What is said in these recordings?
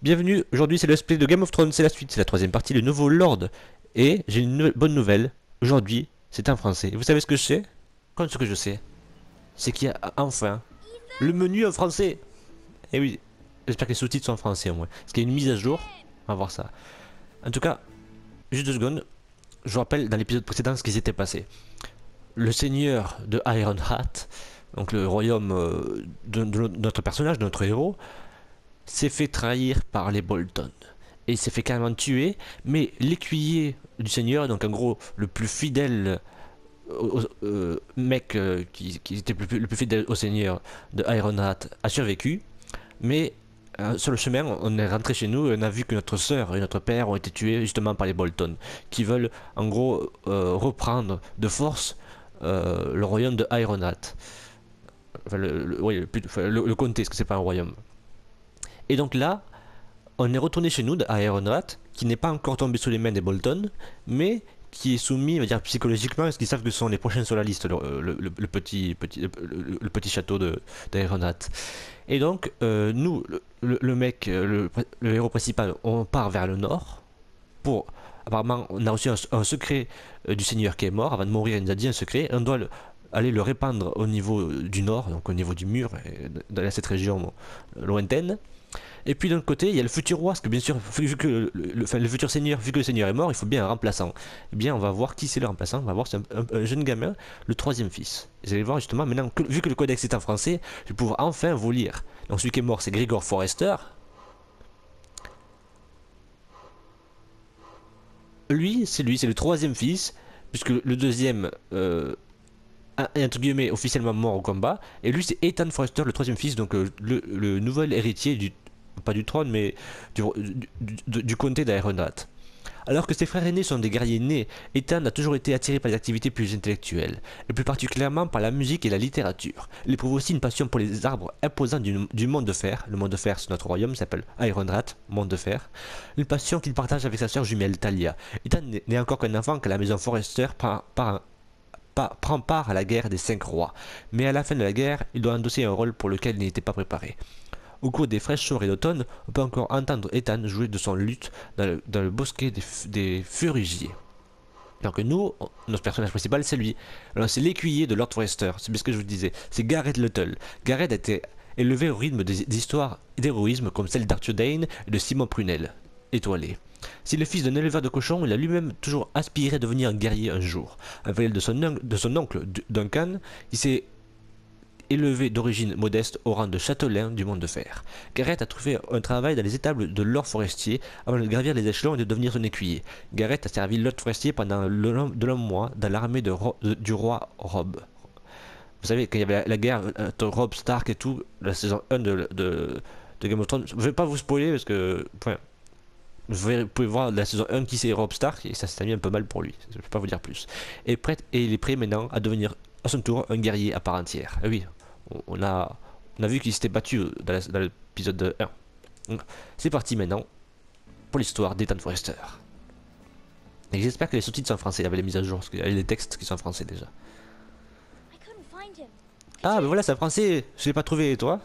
Bienvenue, aujourd'hui c'est le let's play de Game of Thrones, c'est la suite, c'est la troisième partie, le nouveau Lord. Et j'ai une bonne nouvelle, aujourd'hui c'est en français. Et vous savez ce que je sais? Comme ce que je sais, c'est qu'il y a enfin le menu en français. Et oui, j'espère que les sous-titres sont en français au moins. Parce qu'il y a une mise à jour, on va voir ça. En tout cas, juste 2 secondes, je vous rappelle dans l'épisode précédent ce qui s'était passé. Le seigneur de Ironheart, donc le royaume de notre personnage, de notre héros, s'est fait trahir par les Bolton. Et il s'est fait carrément tuer, mais l'écuyer du seigneur, donc en gros le plus fidèle mec qui était le plus fidèle au seigneur de Ironheart, a survécu, mais sur le chemin, on est rentré chez nous et on a vu que notre sœur et notre père ont été tués justement par les Bolton, qui veulent en gros reprendre de force le royaume de Ironheart. Enfin, le comté, parce que c'est pas un royaume. Et donc là, on est retourné chez nous à Ironheart, qui n'est pas encore tombé sous les mains des Bolton, mais qui est soumis, on va dire psychologiquement, parce qu'ils savent que ce sont les prochains sur la liste, le petit château d'Ironheart. Et donc, nous, le mec, le héros principal, on part vers le nord, pour... Apparemment, on a reçu un secret du seigneur qui est mort, avant de mourir, il nous a dit un secret, on doit aller le répandre au niveau du nord, donc au niveau du mur, dans cette région lointaine. Et puis d'un côté, il y a le futur roi, parce que bien sûr, vu que le futur seigneur, vu que le seigneur est mort, il faut bien un remplaçant. Eh bien, on va voir qui c'est le remplaçant. On va voir, c'est un jeune gamin, le troisième fils. Vous allez voir justement, maintenant, vu que le codex est en français, je vais pouvoir enfin vous lire. Donc celui qui est mort, c'est Gregor Forrester. Lui, c'est le troisième fils, puisque le deuxième est entre guillemets officiellement mort au combat. Et lui, c'est Ethan Forrester, le troisième fils, donc le nouvel héritier du pas du trône, mais du comté d'Ironheart. Alors que ses frères aînés sont des guerriers nés, Ethan a toujours été attiré par les activités plus intellectuelles, et plus particulièrement par la musique et la littérature. Il éprouve aussi une passion pour les arbres imposants du monde de fer. Le monde de fer, c'est notre royaume, s'appelle Ironheart, monde de fer. Une passion qu'il partage avec sa sœur jumelle Talia. Ethan n'est encore qu'un enfant quand la maison Forrester prend part à la guerre des 5 rois. Mais à la fin de la guerre, il doit endosser un rôle pour lequel il n'était pas préparé. Au cours des fraîches soirées d'automne, on peut encore entendre Ethan jouer de son luth dans le bosquet des furugiers. Donc nous, notre personnage principal, c'est lui. Alors c'est l'écuyer de Lord Forrester, c'est bien ce que je vous disais. C'est Gareth Luttle. Gareth a été élevé au rythme des histoires d'héroïsme comme celle d'Arthur Dayne et de Simon Prunel, étoilé. Si le fils d'un éleveur de cochons, il a lui-même toujours aspiré à devenir un guerrier un jour. Avec l'aide de son oncle Duncan, il s'est élevé d'origine modeste au rang de châtelain du monde de fer. Gareth a trouvé un travail dans les étables de Lord Forestier avant de gravir les échelons et de devenir son écuyer. Gareth a servi Lord Forestier pendant de longs mois dans l'armée du roi Robb. Vous savez, quand il y avait la guerre entre Robb Stark et tout, la saison 1 de Game of Thrones, je ne vais pas vous spoiler parce que... Enfin, vous pouvez voir la saison 1 qui c'est Robb Stark et ça s'est mis un peu mal pour lui, je ne vais pas vous dire plus. Et il est prêt maintenant à devenir à son tour un guerrier à part entière. Et oui, on a vu qu'il s'était battu dans l'épisode 1. C'est parti maintenant pour l'histoire d'Ethan Forrester. Et j'espère que les sous-titres sont en français, il y avait les mises à jour, parce qu'il y a les textes qui sont en français déjà. Ah, ben voilà, c'est en français, je l'ai pas trouvé, et toi?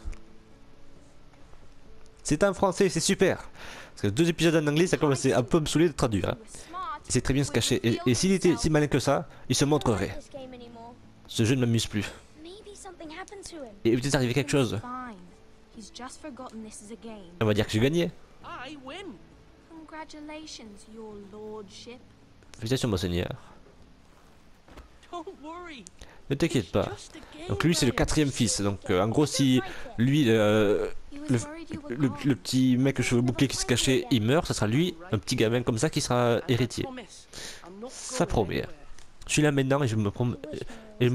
C'est en français, c'est super. Parce que 2 épisodes en anglais, ça commence un peu à me saouler de traduire. Hein. Il sait très bien se cacher, et s'il était si malin que ça, il se montrerait. Ce jeu ne m'amuse plus. Et il est arrivé quelque chose. On va dire que j'ai gagné. Félicitations, monseigneur. Ne t'inquiète pas. Donc lui, c'est le quatrième fils. Donc en gros, si lui, le petit mec aux cheveux bouclés qui se cachait, il meurt, ça sera lui, un petit gamin comme ça, qui sera héritier. Ça promet. Je suis là maintenant et je me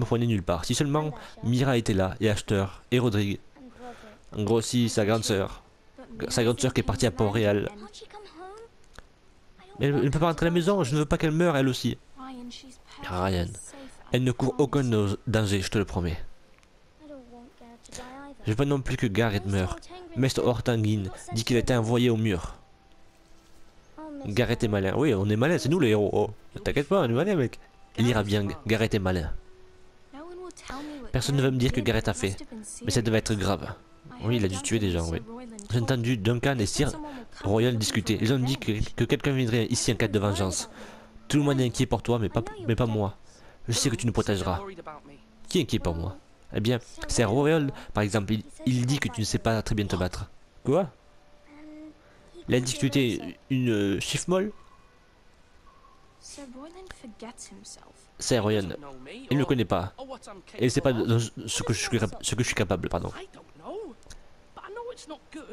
prenais nulle part. Si seulement Mira était là, et Ashter, et Rodrigue. En gros, si sa grande sœur qui est partie à Port-Réal. Mais elle ne peut pas rentrer à la maison, je ne veux pas qu'elle meure elle aussi. Ryan. Elle ne court aucun danger, je te le promets. Je veux pas non plus que Gareth meure. Maître Ortangin dit qu'il a été envoyé au mur. Gareth est malin. Oui, on est malin, c'est nous les héros. Oh, t'inquiète pas, on est malin, mec. Il ira bien, Gareth est malin. Personne ne veut me dire que Gareth a fait, mais ça devait être grave. Oui, il a dû tuer des gens, oui. J'ai entendu Duncan et Sir Royal discuter. Ils ont dit que quelqu'un viendrait ici en cas de vengeance. Tout le monde est inquiet pour toi, mais pas moi. Je sais que tu nous protégeras. Qui est inquiet pour moi? Eh bien, Sir Royal, par exemple, il dit que tu ne sais pas très bien te battre. Quoi? Il a dit que tu étais une chief molle? Sir Royal, il ne me connaît pas. Et il ne sait pas ce que je suis capable, pardon.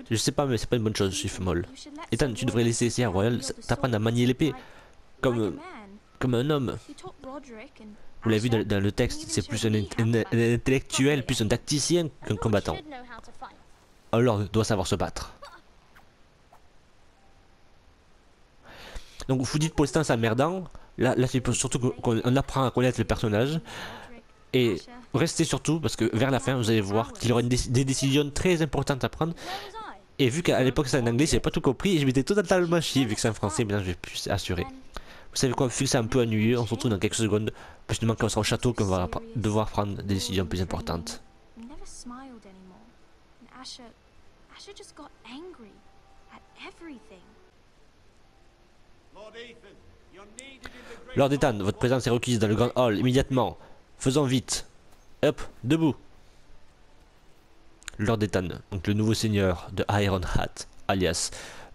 Je sais pas, mais c'est pas une bonne chose, chief molle. Ethan, tu devrais laisser Sir Royal t'apprendre à manier l'épée. Comme un homme. Vous l'avez vu dans le texte, c'est plus un intellectuel, plus un tacticien qu'un combattant. Un lord doit savoir se battre. Donc vous dites pour l'instant c'est emmerdant. Là c'est surtout qu'on apprend à connaître le personnage. Et restez surtout, parce que vers la fin vous allez voir qu'il y aura des décisions très importantes à prendre. Et vu qu'à l'époque c'est en anglais, j'avais pas tout compris et je m'étais totalement chié. Vu que c'est en français, maintenant je vais plus assurer. Vous savez quoi, vu que c'est un peu ennuyeux, on se retrouve dans quelques secondes. Justement quand on sera au château qu'on va devoir prendre des décisions plus importantes. Lord Ethan, votre présence est requise dans le grand hall, immédiatement. Faisons vite. Hop, debout. Lord Ethan, donc le nouveau seigneur de Iron Hat, alias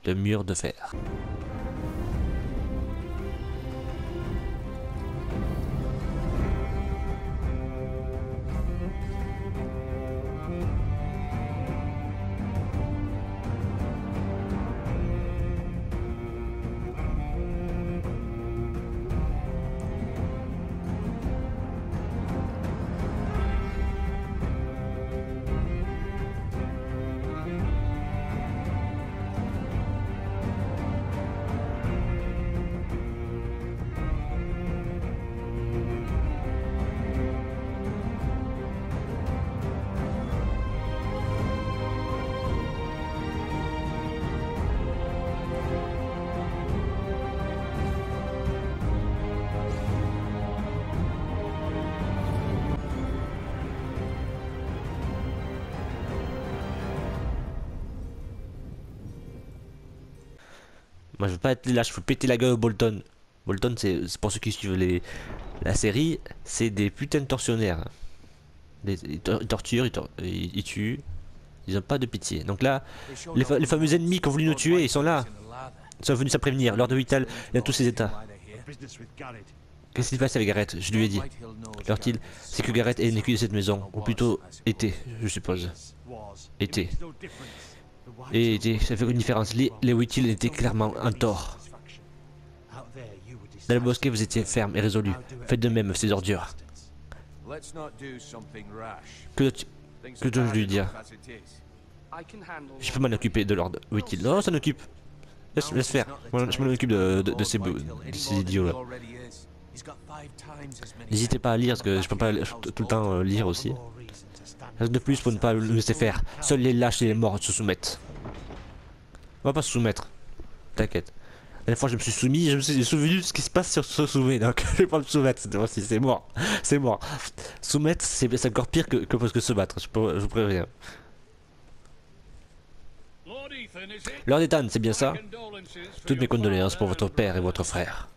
le mur de fer. Moi je veux pas être là, je veux péter la gueule au Bolton. Bolton c'est pour ceux qui suivent la série, c'est des putains de tortionnaires. Ils torturent, ils tuent, ils ont pas de pitié. Donc là, les fameux ennemis qui ont voulu nous tuer, ils sont là. Ils sont venus s'en prévenir, Lord Whitehall est dans tous ses états. Qu'est-ce qui se passe avec Garrett? Je lui ai dit. Leur-t-il, c'est que Garrett est né de cette maison, ou plutôt était, je suppose. Était. Et ça fait une différence. Les Whitehall étaient clairement en tort. Dans le bosquet, vous étiez ferme et résolu. Faites de même, ces ordures. Que dois-je lui dire? Je peux m'en occuper de Lord Whitehall. Non, ça m'occupe. Laisse faire. Je m'en occupe de ces idiots-là. N'hésitez pas à lire, parce que je peux pas tout le temps lire aussi. De plus pour ne pas le laisser faire. Seuls les lâches et les morts se soumettent. On va pas se soumettre. T'inquiète. La dernière fois je me suis soumis, je me suis souvenu de ce qui se passe sur se soumettre. Donc je vais pas me soumettre cette fois-ci, c'est mort. C'est mort. Soumettre, c'est encore pire que se battre, je vous préviens. Lord Ethan, c'est bien ça? Toutes mes condoléances pour votre père et votre frère.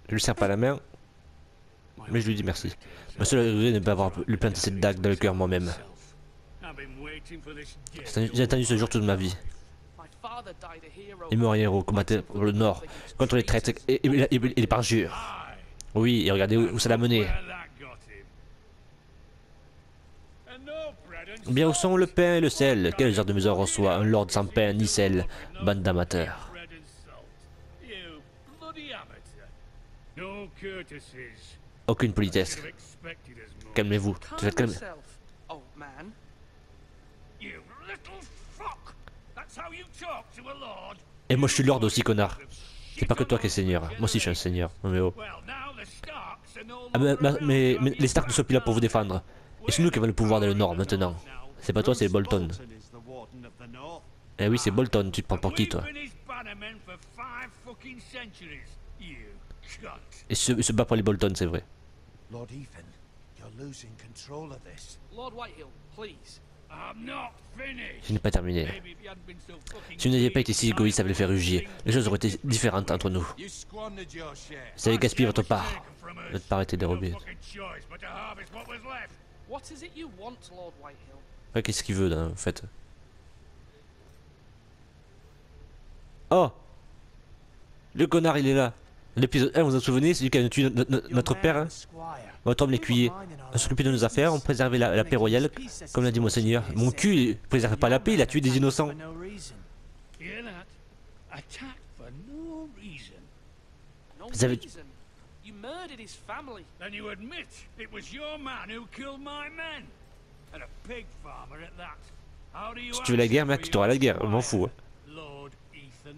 Je lui serre pas la main, mais je lui dis merci. Ma seule regret n'est pas avoir lui planter cette dague dans le cœur moi-même. J'ai attendu ce jour toute ma vie. Il meurt un héros, combattait pour le Nord, contre les traîtres et les parjures. Oui, et regardez où ça l'a mené. Bien où sont le pain et le sel? Quel genre de maison reçoit un lord sans pain ni sel? Bande d'amateurs. Aucune politesse. Calmez-vous. Et moi je suis lord aussi, connard. C'est pas que toi qui es seigneur. Moi aussi je suis un seigneur. Mais oh. Ah, mais les Stark ne sont plus là pour vous défendre. Et c'est nous qui avons le pouvoir dans le Nord maintenant. C'est pas toi, c'est Bolton. Eh oui, c'est Bolton. Tu te prends pour qui, toi? Et se bat pour les Bolton, c'est vrai. Lord Ethan, you're losing control of this. Lord Whitehill, please. I'm not finished. Je n'ai pas terminé. Si vous n'aviez pas été si égoïste avec les faire rugier, les choses auraient été différentes entre nous. You squandered your share. Vous avez gaspillé votre part. Votre part était dérobée. What is it you want, Lord Whitehill? Ouais, qu'est-ce qu'il veut, en fait? Oh! Le connard, il est là. L'épisode 1, vous vous en souvenez? C'est lui qui a tué notre père, hein? Votre homme l'écuyer. On s'occupait de nos affaires, on préservait la paix royale, comme l'a dit Monseigneur. Mon cul, il préserve pas la paix, il a tué des innocents. Vous avez... You murdered his family. Then you admit it was your man who killed my men. And a pig farmer at that. How do you Si tu veux la guerre, mec, tu t'auras la guerre, je m'en fous. Hein. Lord Ethan,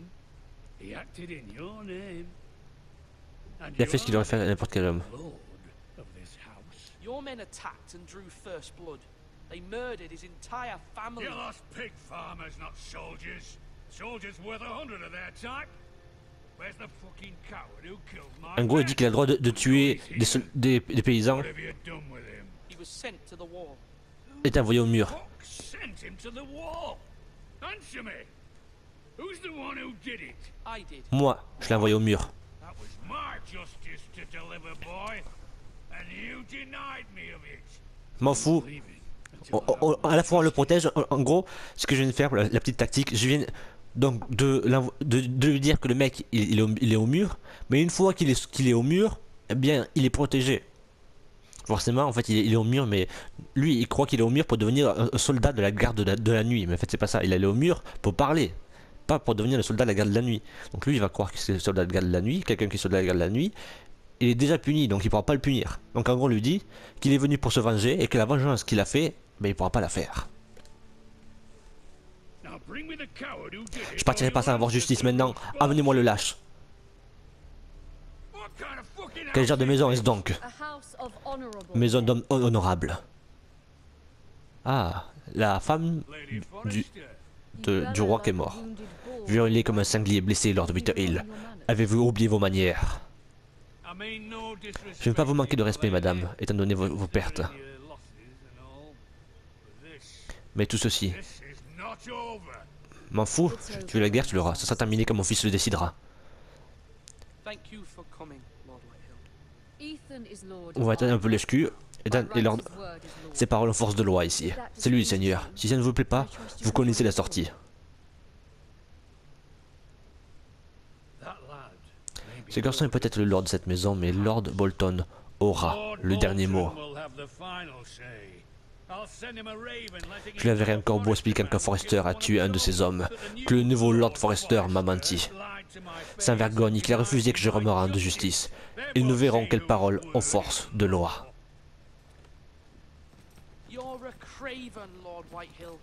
he acted in your name. Il a fait ce qu'il aurait fait à n'importe quel homme. Lord of this house. Your men attacked and drew first blood. They murdered his entire family. You lost pig farmers, not soldiers. Soldiers worth 100 of their type. Where's the fucking coward who killed my En gros, il men? dit qu'il a le droit de tuer des paysans What have you done with him? He was sent to the wall. et est envoyé au mur. Fuck sent him to the wall. Answer me. Who's the one who did it? I did. Moi, je l'ai envoyé au mur. That was my justice to deliver, boy. And you denied me of it. M'en fous. Leaving until À la fois on le protège, en gros, ce que je viens de faire, la petite tactique, je viens donc de lui dire que le mec il est au mur, mais une fois qu'il est au mur, eh bien il est protégé. Forcément, en fait il est au mur, mais lui il croit qu'il est au mur pour devenir un soldat de la garde de la nuit, mais en fait c'est pas ça, il est allé au mur pour parler, pas pour devenir le soldat de la garde de la nuit. Donc lui il va croire que c'est le soldat de la garde de la nuit, quelqu'un qui est soldat de la garde de la nuit, il est déjà puni, donc il pourra pas le punir. Donc en gros on lui dit qu'il est venu pour se venger et que la vengeance qu'il a fait, ben il pourra pas la faire. now bring me the coward who did it. Je partirai pas sans avoir justice maintenant. Amenez-moi le lâche. What kind of fucking Quel genre de maison est-ce donc? A house of honorable. Maison d'homme honorable. Ah, la femme Lady du, Forrester? du roi qui est mort. Violée comme un sanglier blessé lors de Winterhill. Avez-vous oublié vos manières? I mean no disrespect. Je ne veux pas vous manquer de respect, madame, étant donné vos pertes. Your losses and all. But Mais tout ceci, this is not over. m'en fous. Tu veux la guerre, tu l'auras. Ça sera terminé comme mon fils le décidera. Thank you for coming, Lord Whitehill. Ethan is Lord. On va éteindre un peu les culs. Et l'ordre. His word is Lord. Ces paroles en force de loi ici. C'est lui, Seigneur. Si ça ne vous plaît pas, vous connaissez la sortie. That lad. Maybe Ce garçon est peut-être le lord de cette maison, mais Lord Bolton aura Lord le dernier mot. Bolton will have the final say. I'll send him a raven letting Je lui enverrai un corbeau expliquant que Forrester a tué un de ses hommes, que le nouveau Lord Forrester m'a menti. Sans vergogne, qu'il a refusé que je remeure de justice. Ils ne verront quelles paroles en force de loi. You're a craven, Lord Whitehill.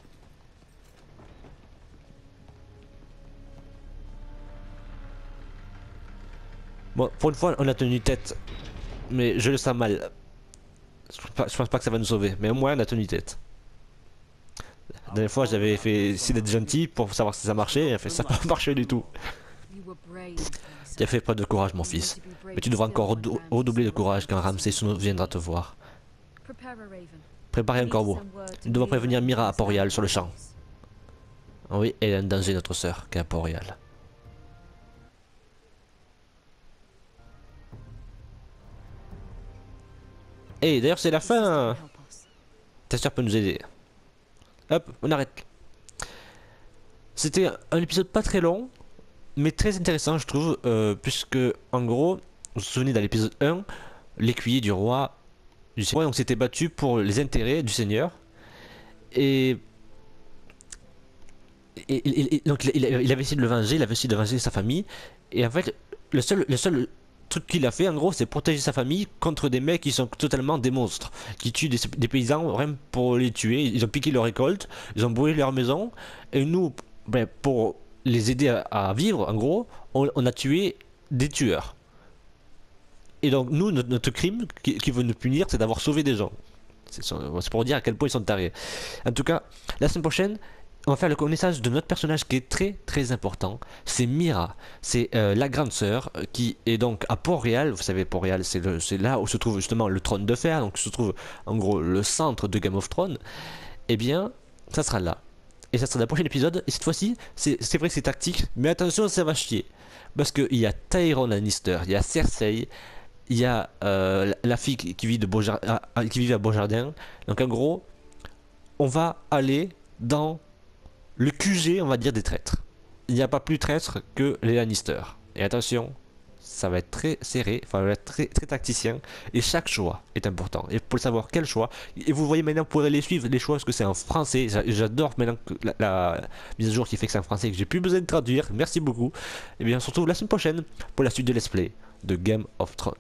Bon, pour une fois, on a tenu tête. Mais je le sens mal. Je pense pas que ça va nous sauver. Mais au moins, on a tenu tête. La dernière fois, j'avais fait essayer d'être gentil pour savoir si ça marchait. Et en fait, ça n'a pas marché du tout. You were brave, my son. Tu as fait preuve de courage, mon fils. Mais tu devras encore redoubler de courage quand Ramsay viendra te voir. Prepare a raven. Préparez un corbeau. Nous devons prévenir Mira à Port-Royal sur le champ. Ah oui, elle est en danger, notre sœur, qui est à Port-Royal. Et d'ailleurs, c'est la fin. Help us. Ta sœur peut nous aider. Hop, on arrête. C'était un épisode pas très long, mais très intéressant, je trouve, puisque, en gros, vous vous souvenez dans l'épisode 1, l'écuyer du roi, on s'était battu pour les intérêts du seigneur, et donc il avait essayé de le venger, il avait essayé de venger sa famille, et en fait, le seul truc qu'il a fait, en gros, c'est protéger sa famille contre des mecs qui sont totalement des monstres, qui tuent des paysans vraiment pour les tuer. Ils ont piqué leur récolte, ils ont brûlé leur maison, et nous, ben, pour les aider à vivre, en gros, on a tué des tueurs. Et donc nous, notre crime qui veut nous punir, c'est d'avoir sauvé des gens. C'est pour dire à quel point ils sont tarés. En tout cas, la semaine prochaine, on va faire le connaissance de notre personnage qui est très très important. C'est Mira, c'est la grande sœur qui est donc à Port-Réal. Vous savez, Port-Réal, c'est là où se trouve justement le trône de fer, donc se trouve en gros le centre de Game of Thrones. Eh bien, ça sera là. Et ça sera dans le prochain épisode. Et cette fois-ci, c'est vrai que c'est tactique, mais attention, ça va chier. Parce qu'il y a Tyrion Lannister, il y a Cersei, il y a la fille qui vit à Beaujardin. Donc en gros, on va aller dans le QG, on va dire, des traîtres. Il n'y a pas plus traîtres que les Lannister. Et attention, ça va être très serré, enfin, ça va être très, très tacticien. Et chaque choix est important. Et pour le savoir, quel choix. Et vous voyez maintenant, vous pourrez les suivre, les choix, parce que c'est en français. J'adore maintenant que la mise à jour qui fait que c'est en français et que j'ai plus besoin de traduire. Merci beaucoup. Et bien, on se retrouve la semaine prochaine pour la suite de Let's Play de Game of Thrones.